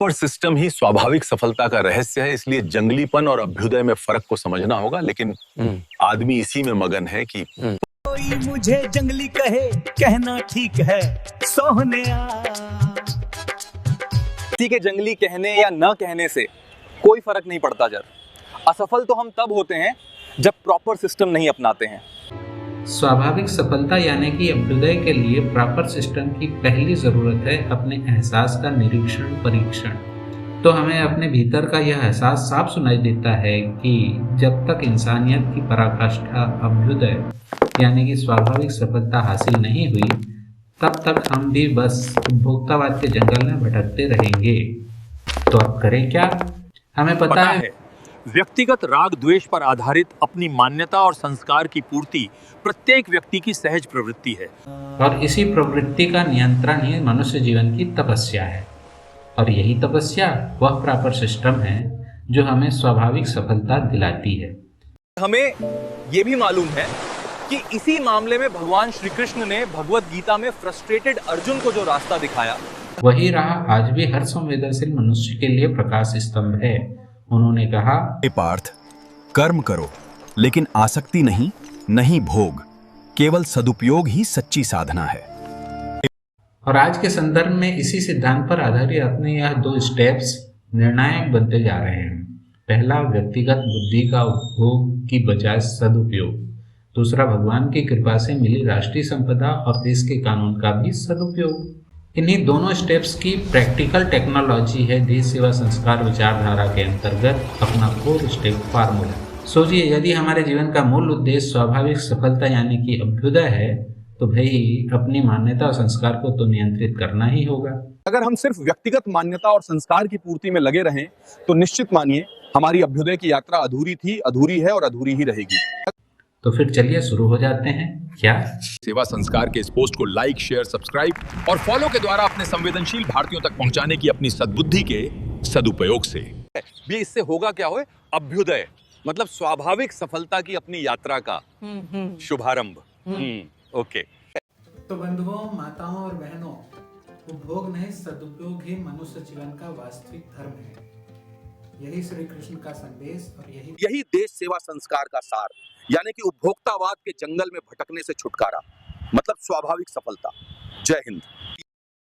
पर सिस्टम ही स्वाभाविक सफलता का रहस्य है, इसलिए जंगलीपन और अभ्युदय में फर्क को समझना होगा। लेकिन आदमी इसी में मगन है कि कोई मुझे जंगली कहे, कहना ठीक है सोहनिया। किसी के जंगली कहने या न कहने से कोई फर्क नहीं पड़ता जर। असफल तो हम तब होते हैं जब प्रॉपर सिस्टम नहीं अपनाते हैं। स्वाभाविक सफलता यानी कि अभ्युदय के लिए प्रॉपर सिस्टम की पहली ज़रूरत है अपने एहसास का निरीक्षण परीक्षण। तो हमें अपने भीतर का यह एहसास साफ सुनाई देता है कि जब तक इंसानियत की पराकाष्ठा अभ्युदय यानी कि स्वाभाविक सफलता हासिल नहीं हुई, तब तक हम भी बस उपभोक्तावाद के जंगल में भटकते रहेंगे। तो अब करें क्या? हमें पता है व्यक्तिगत राग द्वेष पर आधारित अपनी मान्यता और संस्कार की पूर्ति प्रत्येक व्यक्ति की सहज प्रवृत्ति है, और इसी प्रवृत्ति का नियंत्रण ही मनुष्य जीवन की तपस्या है। और यही तपस्या वह प्रॉपर सिस्टम है जो हमें स्वाभाविक सफलता दिलाती है। हमें ये भी मालूम है कि इसी मामले में भगवान श्री कृष्ण ने भगवत गीता में फ्रस्ट्रेटेड अर्जुन को जो रास्ता दिखाया, वही राह आज भी हर संवेदनशील मनुष्य के लिए प्रकाश स्तंभ है। उन्होंने कहा, पार्थ, कर्म करो लेकिन आसक्ति नहीं, नहीं भोग, केवल सदुपयोग ही सच्ची साधना है। और आज के संदर्भ में इसी सिद्धांत पर आधारित अपने यह 2 स्टेप्स निर्णायक बनते जा रहे हैं। पहला, व्यक्तिगत बुद्धि का उपभोग की बजाय सदुपयोग। दूसरा, भगवान की कृपा से मिली राष्ट्रीय संपदा और देश के कानून का भी सदुपयोग। इन्हीं दोनों स्टेप्स की प्रैक्टिकल टेक्नोलॉजी है देश सेवा संस्कार विचारधारा के अंतर्गत अपना 4 स्टेप फार्मूला। सोचिए, यदि हमारे जीवन का मूल उद्देश्य स्वाभाविक सफलता यानी कि अभ्युदय है, तो भाई अपनी मान्यता और संस्कार को तो नियंत्रित करना ही होगा। अगर हम सिर्फ व्यक्तिगत मान्यता और संस्कार की पूर्ति में लगे रहें तो निश्चित मानिए हमारी अभ्युदय की यात्रा अधूरी थी, अधूरी है और अधूरी ही रहेगी। तो फिर चलिए शुरू हो जाते हैं। क्या सेवा संस्कार के इस पोस्ट को लाइक, शेयर, सब्सक्राइब और फॉलो के द्वारा अपने संवेदनशील भारतीयों तक पहुंचाने की अपनी सद्बुद्धि के सदुपयोग से भी इससे होगा क्या होए? अभ्युदय मतलब स्वाभाविक सफलता की अपनी यात्रा का शुभारंभ। ओके। तो बंधुओं, माताओं और बहनों, उपभोग नहीं सदुपयोग ही मनुष्य जीवन का वास्तविक धर्म है। यही श्री कृष्ण का संदेश और यही देश सेवा संस्कार का सार, यानी कि उपभोक्तावाद के जंगल में भटकने से छुटकारा, मतलब स्वाभाविक सफलता। जय हिंद।